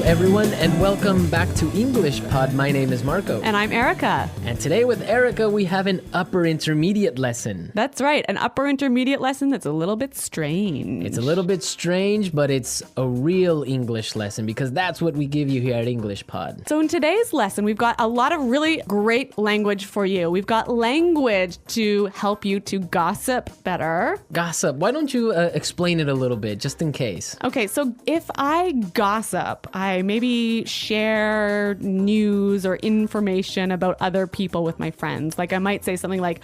everyone, and welcome back to English Pod. My name is Marco. And I'm Erica. And today with Erica, we have an upper intermediate lesson. That's right, an upper intermediate lesson that's a little bit strange. It's a little bit strange, but it's a real English lesson because that's what we give you here at English Pod. So in today's lesson, we've got a lot of really great language for you. We've got language to help you to gossip better. Gossip. Why don't you explain it a little bit, just in case? Okay, so if I gossip, I maybe share news or information about other people with my friends. Like I might say something like,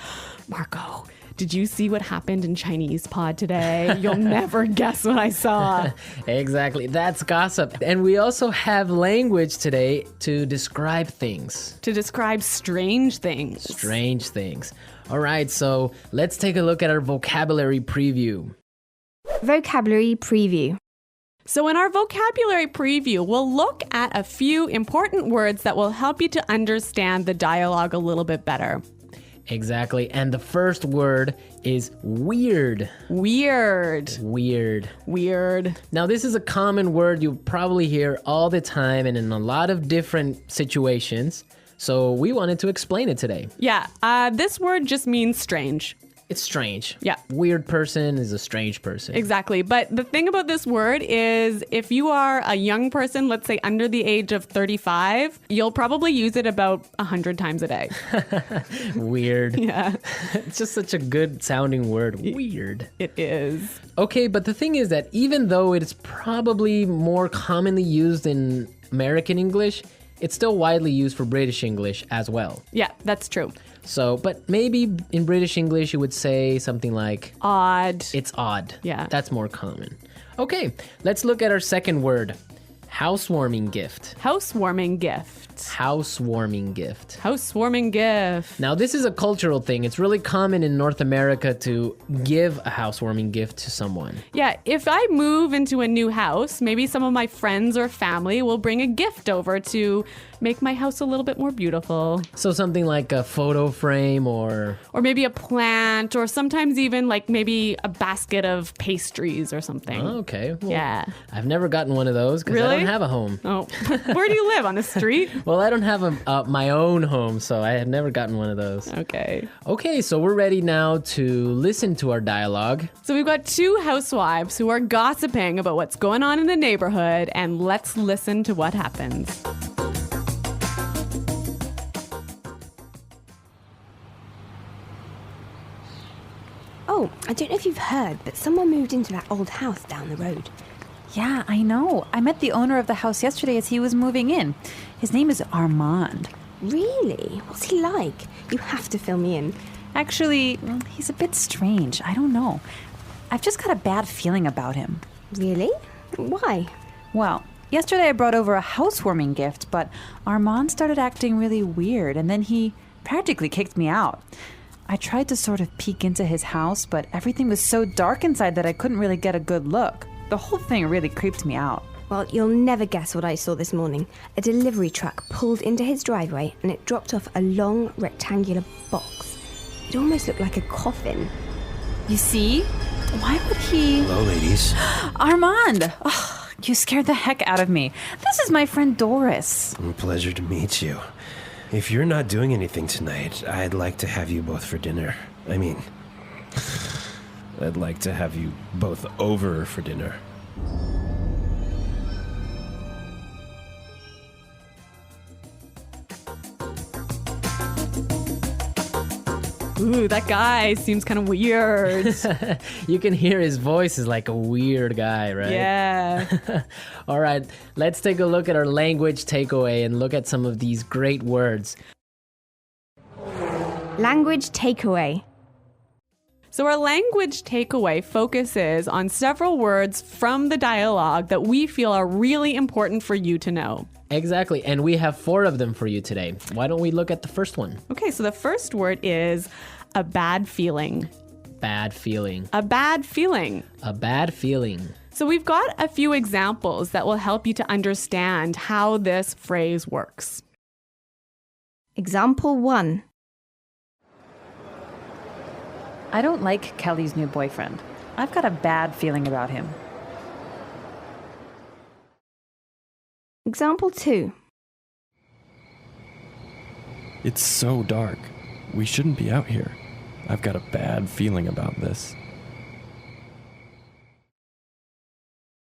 Marco, did you see what happened in Chinese pod today? You'll never guess what I saw. Exactly. That's gossip. And we also have language today to describe things. To describe strange things. Strange things. All right, so let's take a look at our vocabulary preview. Vocabulary preview. So in our vocabulary preview, we'll look at a few important words that will help you to understand the dialogue a little bit better. Exactly. And the first word is weird. Weird. Weird. Weird. Now, this is a common word you probably hear all the time and in a lot of different situations. So we wanted to explain it today. Yeah, this word just means strange. It's strange. Yeah. Weird person is a strange person. Exactly. But the thing about this word is if you are a young person, let's say under the age of 35, you'll probably use it about 100 times a day. Weird. Yeah. It's just such a good sounding word. Weird. It is. Okay, but the thing is that even though it's probably more commonly used in American English, it's still widely used for British English as well. Yeah, that's true. So, but maybe in British English you would say something like Odd. it's odd. Yeah. That's more common. Okay, let's look at our second word. Housewarming gift. Housewarming gift. Housewarming gift. Housewarming gift. Now, this is a cultural thing. It's really common in North America to give a housewarming gift to someone. Yeah, if I move into a new house, maybe some of my friends or family will bring a gift over to make my house a little bit more beautiful. So something like a photo frame or maybe a plant, or sometimes even like maybe a basket of pastries or something. Oh, okay. Well, Yeah. I've never gotten one of those because I Really? don't have a home. Oh, where do you live? On the street? Well, I don't have my own home, so I have never gotten one of those. Okay. Okay, so we're ready now to listen to our dialogue. So we've got two housewives who are gossiping about what's going on in the neighborhood, and let's listen to what happens. Oh, I don't know if you've heard, but someone moved into that old house down the road. Yeah, I know. I met the owner of the house yesterday as he was moving in. His name is Armand. Really? What's he like? You have to fill me in. Actually, he's a bit strange. I don't know. I've just got a bad feeling about him. Really? Why? Well, yesterday I brought over a housewarming gift, but Armand started acting really weird, and then he practically kicked me out. I tried to sort of peek into his house, but everything was so dark inside that I couldn't really get a good look. The whole thing really creeped me out. Well, you'll never guess what I saw this morning. A delivery truck pulled into his driveway and it dropped off a long rectangular box. It almost looked like a coffin. You see? Why would he... Hello, ladies. Armand! Oh, you scared the heck out of me. This is my friend Doris. Pleasure to meet you. If you're not doing anything tonight, I'd like to have you both for dinner. I mean, I'd like to have you both over for dinner. Ooh, that guy seems kind of weird. You can hear his voice is like a weird guy, right? Yeah. All right, let's take a look at our language takeaway and look at some of these great words. Language takeaway. So our language takeaway focuses on several words from the dialogue that we feel are really important for you to know. Exactly, and we have 4 of them for you today. Why don't we look at the first one? Okay, so the first word is a bad feeling. Bad feeling. A bad feeling. A bad feeling. So we've got a few examples that will help you to understand how this phrase works. Example 1. I don't like Kelly's new boyfriend. I've got a bad feeling about him. Example 2. It's so dark. We shouldn't be out here. I've got a bad feeling about this.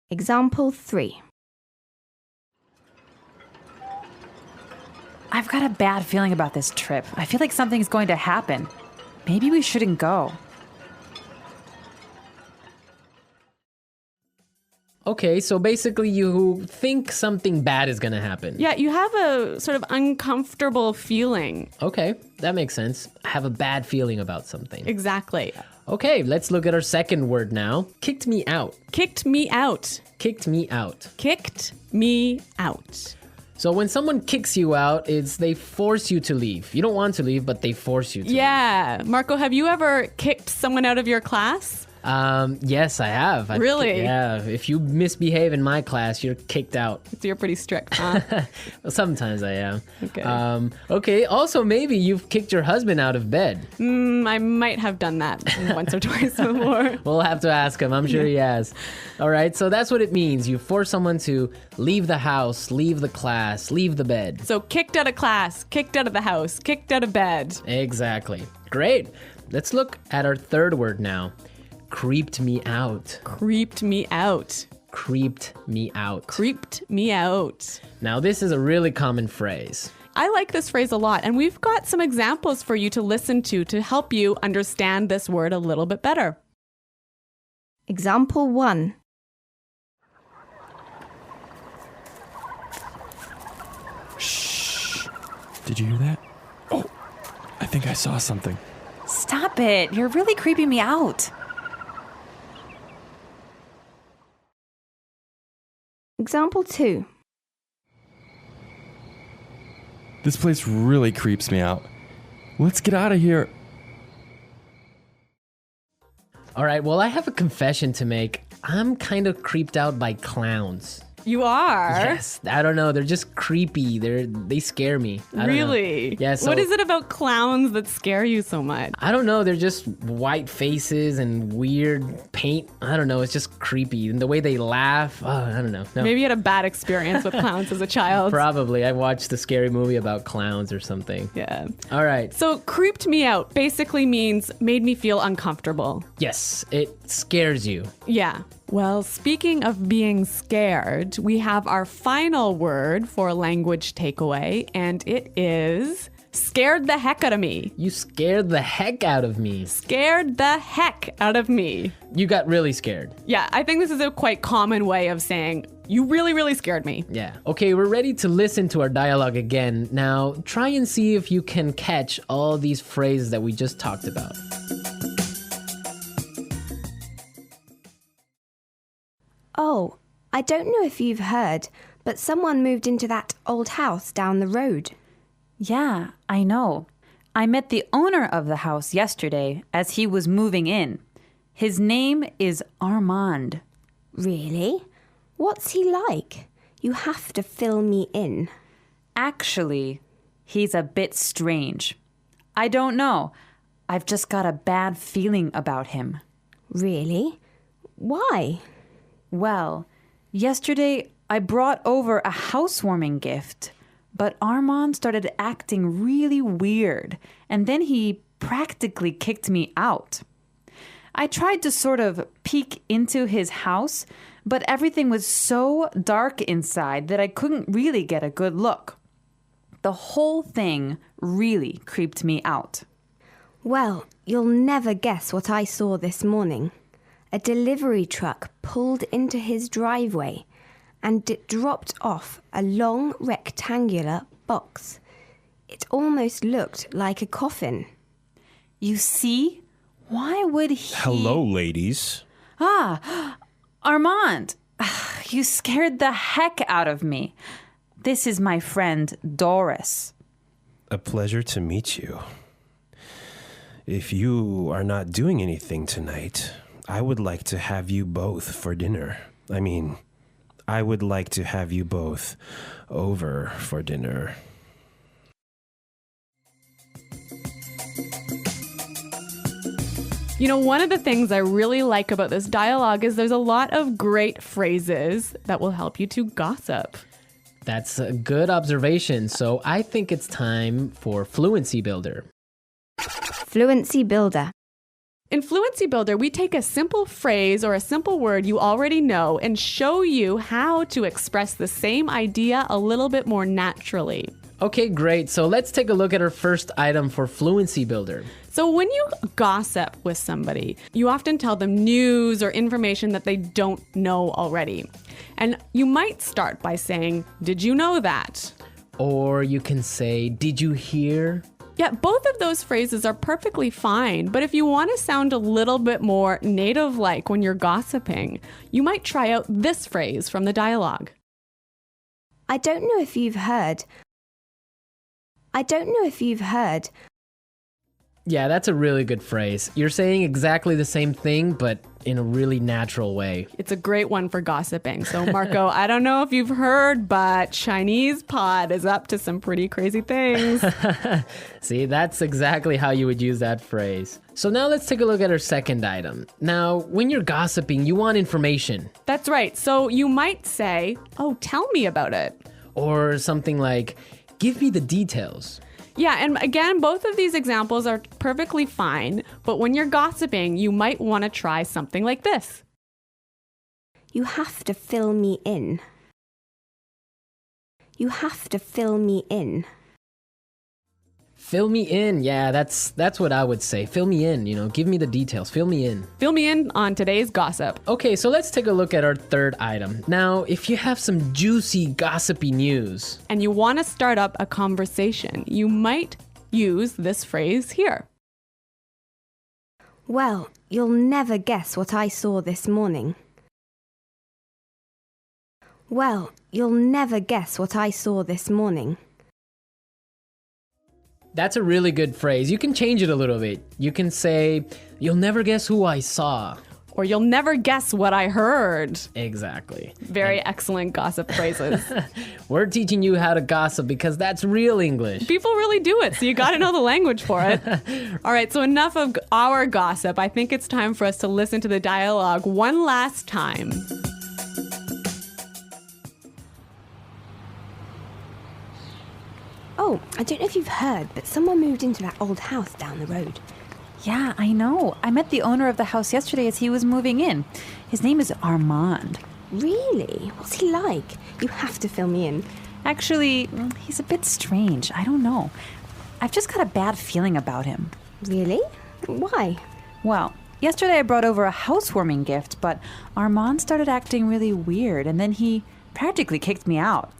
Example 3. I've got a bad feeling about this trip. I feel like something's going to happen. Maybe we shouldn't go. Okay, so basically you think something bad is going to happen. Yeah, you have a sort of uncomfortable feeling. Okay, that makes sense. I have a bad feeling about something. Exactly. Okay, let's look at our second word now. Kicked me out. Kicked me out. Kicked me out. Kicked me out. So when someone kicks you out, it's they force you to leave. You don't want to leave, but they force you to Yeah. Marco, have you ever kicked someone out of your class? leave. Yes, I have. Really? Yeah. If you misbehave in my class, you're kicked out. So you're pretty strict, huh? Well, sometimes I am. Okay. Okay, also maybe you've kicked your husband out of bed. I might have done that once or twice before. We'll have to ask him. I'm sure he has. All right, so that's what it means. You force someone to leave the house, leave the class, leave the bed. So kicked out of class, kicked out of the house, kicked out of bed. Exactly. Great. Let's look at our third word now. Creeped me out. Creeped me out. Creeped me out. Creeped me out. Now, this is a really common phrase. I like this phrase a lot, and we've got some examples for you to listen to help you understand this word a little bit better. Example 1. Shh. Did you hear that? Oh, I think I saw something. Stop it. You're really creeping me out. Example 2. This place really creeps me out. Let's get out of here. All right, well, I have a confession to make. I'm kind of creeped out by clowns. You are? Yes, I don't know. They're just creepy. They scare me. I don't know. Really? Yeah, so- What is it about clowns that scare you so much? I don't know. They're just white faces and weird paint. I don't know. It's just creepy. And the way they laugh. Oh, I don't know. No. Maybe you had a bad experience with clowns as a child. Probably. I watched a scary movie about clowns or something. Yeah. All right. So creeped me out basically means made me feel uncomfortable. Yes, it scares you. Yeah. Well, speaking of being scared, we have our final word for language takeaway, and it is scared the heck out of me. You scared the heck out of me. Scared the heck out of me. You got really scared. Yeah, I think this is a quite common way of saying, you really, really scared me. Yeah. Okay, we're ready to listen to our dialogue again. Now, try and see if you can catch all these phrases that we just talked about. Oh, I don't know if you've heard, but someone moved into that old house down the road. Yeah, I know. I met the owner of the house yesterday as he was moving in. His name is Armand. Really? What's he like? You have to fill me in. Actually, he's a bit strange. I don't know. I've just got a bad feeling about him. Really? Why? Well, yesterday I brought over a housewarming gift, but Armand started acting really weird, and then he practically kicked me out. I tried to sort of peek into his house, but everything was so dark inside that I couldn't really get a good look. The whole thing really creeped me out. Well, you'll never guess what I saw this morning. A delivery truck pulled into his driveway and it dropped off a long rectangular box. It almost looked like a coffin. You see? Why would he... Hello, ladies. Ah, Armand, you scared the heck out of me. This is my friend Doris. A pleasure to meet you. If you are not doing anything tonight, I would like to have you both for dinner. I would like to have you both over for dinner. You know, one of the things I really like about this dialogue is there's a lot of great phrases that will help you to gossip. That's a good observation. So I think it's time for Fluency Builder. Fluency Builder. In Fluency Builder, we take a simple phrase or a simple word you already know and show you how to express the same idea a little bit more naturally. Okay, great. So let's take a look at our first item for Fluency Builder. So when you gossip with somebody, you often tell them news or information that they don't know already. And you might start by saying, "Did you know that?" Or you can say, "Did you hear?" Yeah, both of those phrases are perfectly fine, but if you want to sound a little bit more native-like when you're gossiping, you might try out this phrase from the dialogue. I don't know if you've heard. Yeah, that's a really good phrase. You're saying exactly the same thing, but in a really natural way. It's a great one for gossiping. So, Marco, I don't know if you've heard, but Chinese pod is up to some pretty crazy things. See, that's exactly how you would use that phrase. So now let's take a look at our second item. Now, when you're gossiping, you want information. That's right. So you might say, "Oh, tell me about it." Or something like, "Give me the details." Yeah, and again, both of these examples are perfectly fine, but when you're gossiping, you might want to try something like this. You have to fill me in. You have to fill me in. Fill me in. Yeah, that's what I would say. Fill me in, give me the details. Fill me in. Fill me in on today's gossip. Okay, so let's take a look at our third item. Now, if you have some juicy, gossipy news, And you want to start up a conversation, you might use this phrase here. Well, you'll never guess what I saw this morning. Well, you'll never guess what I saw this morning. that's a really good phrase. You can change it a little bit. You can say, "You'll never guess who I saw." Or "You'll never guess what I heard." Exactly. Very excellent gossip phrases. We're teaching you how to gossip because that's real English. People really do it, so you got to know the language for it. All right, so enough of our gossip. I think it's time for us to listen to the dialogue one last time. Oh, I don't know if you've heard, but someone moved into that old house down the road. Yeah, I know. I met the owner of the house yesterday as he was moving in. His name is Armand. Really? What's he like? You have to fill me in. Actually, he's a bit strange. I don't know. I've just got a bad feeling about him. Really? Why? Well, yesterday I brought over a housewarming gift, but Armand started acting really weird, and then he practically kicked me out.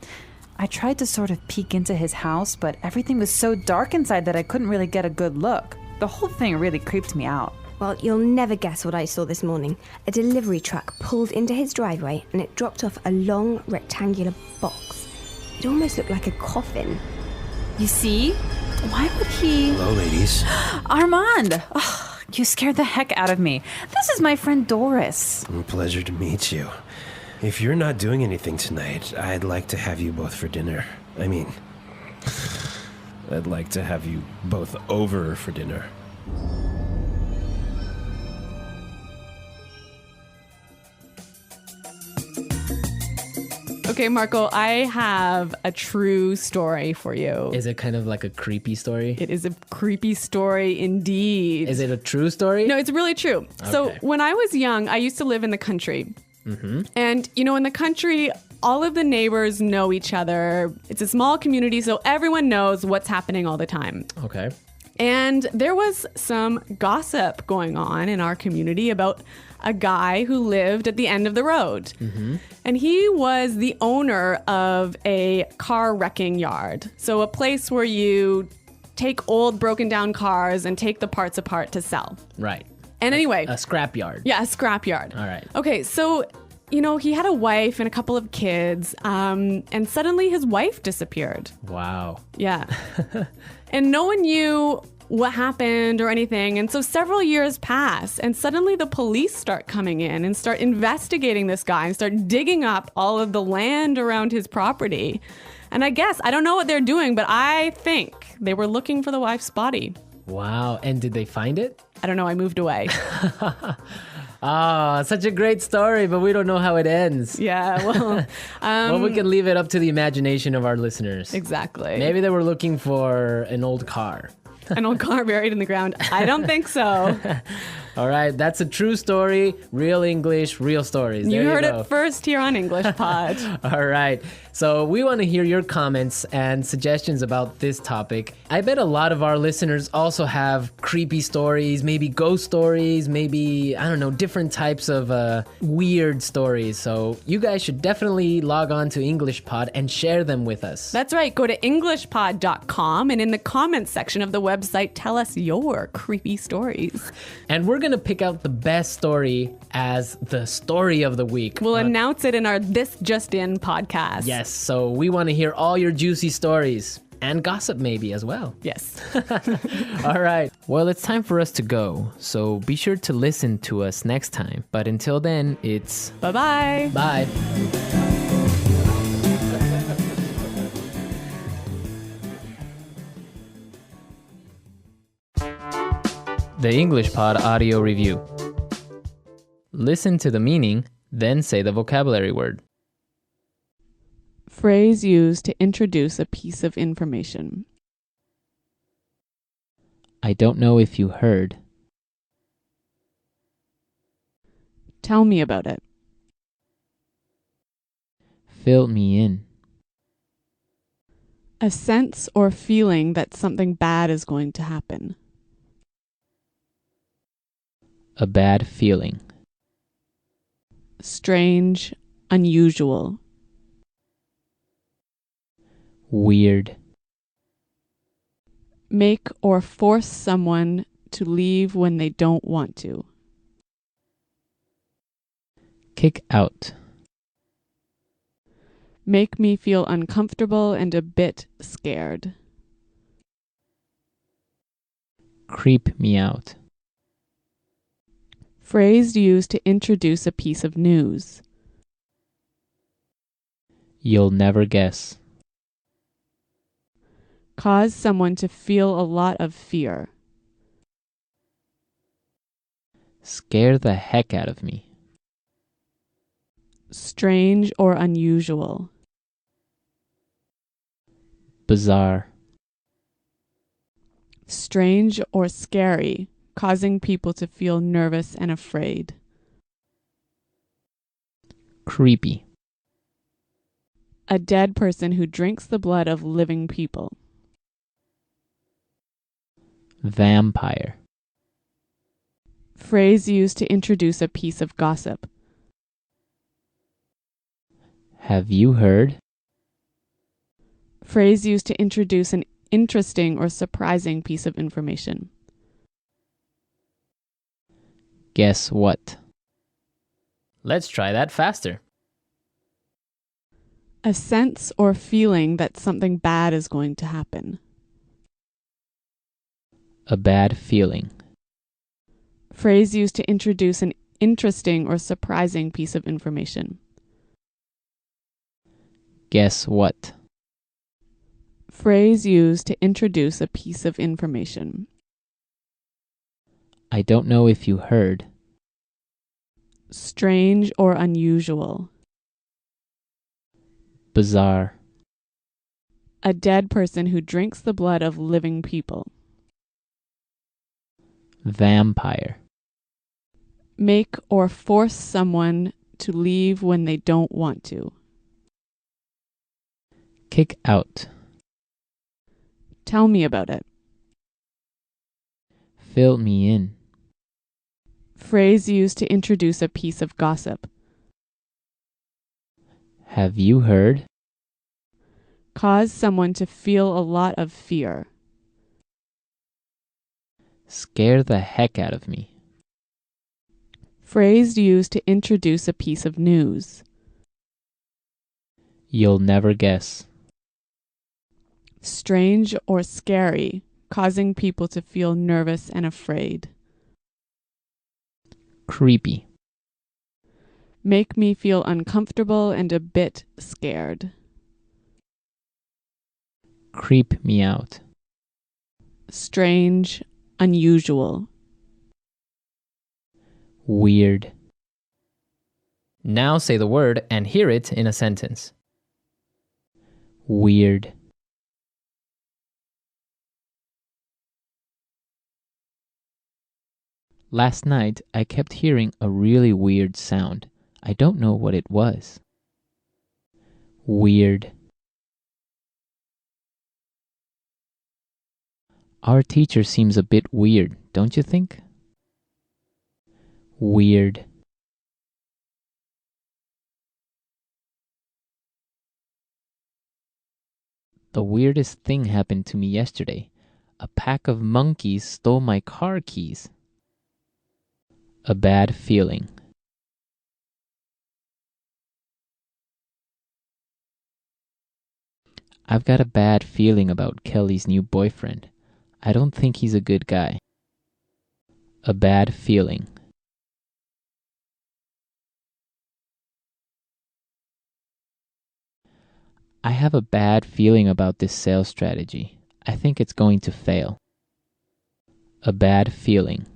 I tried to sort of peek into his house, but everything was so dark inside that I couldn't really get a good look. The whole thing really creeped me out. Well, you'll never guess what I saw this morning. A delivery truck pulled into his driveway and it dropped off a long rectangular box. It almost looked like a coffin. You see? Why would he... Hello, ladies. Armand! Oh, you scared the heck out of me. This is my friend Doris. Pleasure to meet you. If you're not doing anything tonight, I'd like to have you both for dinner. I'd like to have you both over for dinner. Okay, Marco, I have a true story for you. Is it kind of like a creepy story? It is a creepy story indeed. Is it a true story? No, it's really true. So Okay. when I was young, I used to live in the country. And, in the country, all of the neighbors know each other. It's a small community, so everyone knows what's happening all the time. Okay. And there was some gossip going on in our community about a guy who lived at the end of the road. And he was the owner of a car wrecking yard. So a place where you take old broken down cars and take the parts apart to sell. Right. And anyway. A scrapyard. Yeah, a scrapyard. All right. Okay, so, he had a wife and a couple of kids, and suddenly his wife disappeared. Wow. Yeah. And no one knew what happened or anything. And so several years pass, and suddenly the police start coming in and start investigating this guy and start digging up all of the land around his property. And I don't know what they're doing, but I think they were looking for the wife's body. Wow. And did they find it? I don't know, I moved away. Ah, such a great story, but we don't know how it ends. Yeah, well, Well, we can leave it up to the imagination of our listeners. exactly. Maybe they were looking for an old car. An old car buried in the ground. I don't think so. All right, that's a true story. Real English, real stories. You There heard go. it first here on English Pod. All right. So we want to hear your comments and suggestions about this topic. I bet a lot of our listeners also have creepy stories, maybe ghost stories, maybe, I don't know, different types of weird stories. So you guys should definitely log on to English Pod and share them with us. That's right. Go to EnglishPod.com and in the comments section of the website, tell us your creepy stories. And we're going to pick out the best story as the story of the week. We'll announce it in our This Just In podcast. Yes, so we want to hear all your juicy stories and gossip maybe as well. Yes. All right. Well, it's time for us to go. So be sure to listen to us next time. But until then, it's Bye-bye. bye. The English Pod Audio Review. Listen to the meaning, then say the vocabulary word. Phrase used to introduce a piece of information. I don't know if you heard. Tell me about it. Fill me in. A sense or feeling that something bad is going to happen. A bad feeling. Strange, unusual. Weird. Make or force someone to leave when they don't want to. Kick out. Make me feel uncomfortable and a bit scared. Creep me out. Phrase used to introduce a piece of news. You'll never guess. Cause someone to feel a lot of fear. Scare the heck out of me. Strange or unusual. Bizarre. Strange or scary, causing people to feel nervous and afraid. Creepy. A dead person who drinks the blood of living people. Vampire. Phrase used to introduce a piece of gossip. Have you heard? Phrase used to introduce an interesting or surprising piece of information. Guess what? Let's try that faster. A sense or feeling that something bad is going to happen. A bad feeling. Phrase used to introduce an interesting or surprising piece of information. Guess what? Phrase used to introduce a piece of information. I don't know if you heard. Strange or unusual. Bizarre. A dead person who drinks the blood of living people. Vampire. Make or force someone to leave when they don't want to. Kick out. Tell me about it. Fill me in. Phrase used to introduce a piece of gossip. Have you heard? Cause someone to feel a lot of fear. Scare the heck out of me. Phrase used to introduce a piece of news. You'll never guess. Strange or scary, causing people to feel nervous and afraid. Creepy. Make me feel uncomfortable and a bit scared. Creep me out. Strange, unusual. Weird. Now say the word and hear it in a sentence. Weird. Last night, I kept hearing a really weird sound. I don't know what it was. Weird. Our teacher seems a bit weird, don't you think? Weird. The weirdest thing happened to me yesterday. A pack of monkeys stole my car keys. A bad feeling. I've got a bad feeling about Kelly's new boyfriend. I don't think he's a good guy. A bad feeling. I have a bad feeling about this sales strategy. I think it's going to fail. A bad feeling.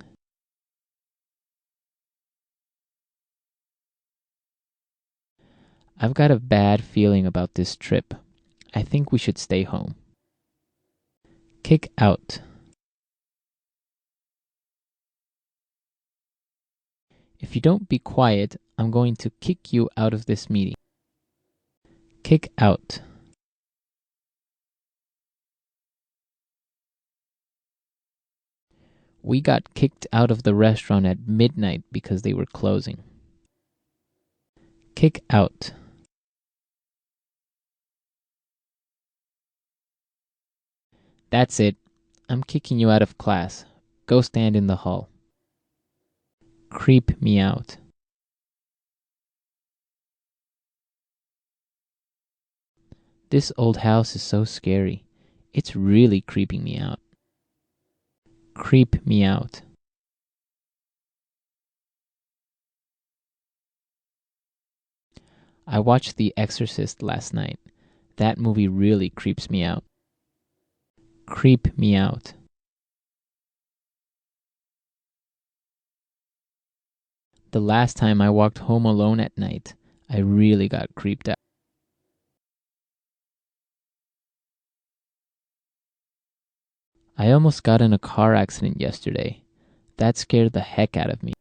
I've got a bad feeling about this trip. I think we should stay home. Kick out. If you don't be quiet, I'm going to kick you out of this meeting. Kick out. We got kicked out of the restaurant at midnight because they were closing. Kick out. That's it. I'm kicking you out of class. Go stand in the hall. Creep me out. This old house is so scary. It's really creeping me out. Creep me out. I watched The Exorcist last night. That movie really creeps me out. Creep me out. The last time I walked home alone at night, I really got creeped out. I almost got in a car accident yesterday. That scared the heck out of me.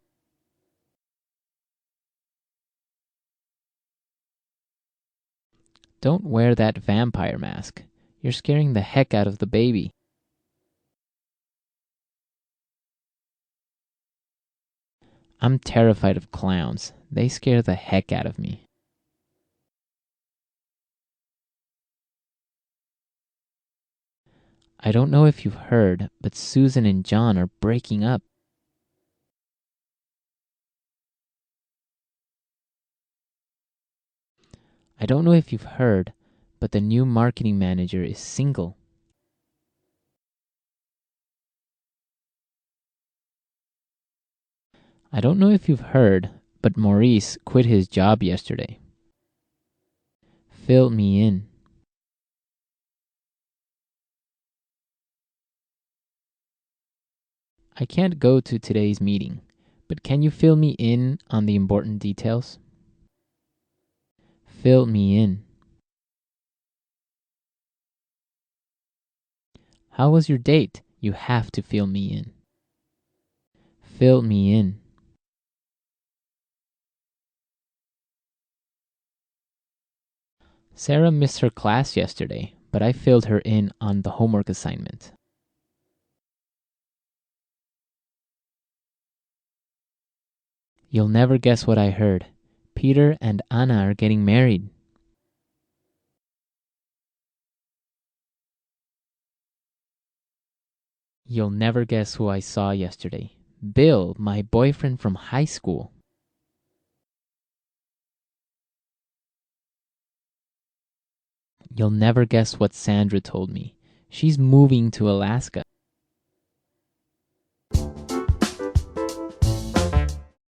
Don't wear that vampire mask. You're scaring the heck out of the baby. I'm terrified of clowns. They scare the heck out of me. I don't know if you've heard, but Susan and John are breaking up. I don't know if you've heard, but the new marketing manager is single. I don't know if you've heard, but Maurice quit his job yesterday. Fill me in. I can't go to today's meeting, but can you fill me in on the important details? Fill me in. How was your date? You have to fill me in. Fill me in. Sarah missed her class yesterday, but I filled her in on the homework assignment. You'll never guess what I heard. Peter and Anna are getting married. You'll never guess who I saw yesterday. Bill, my boyfriend from high school. You'll never guess what Sandra told me. She's moving to Alaska.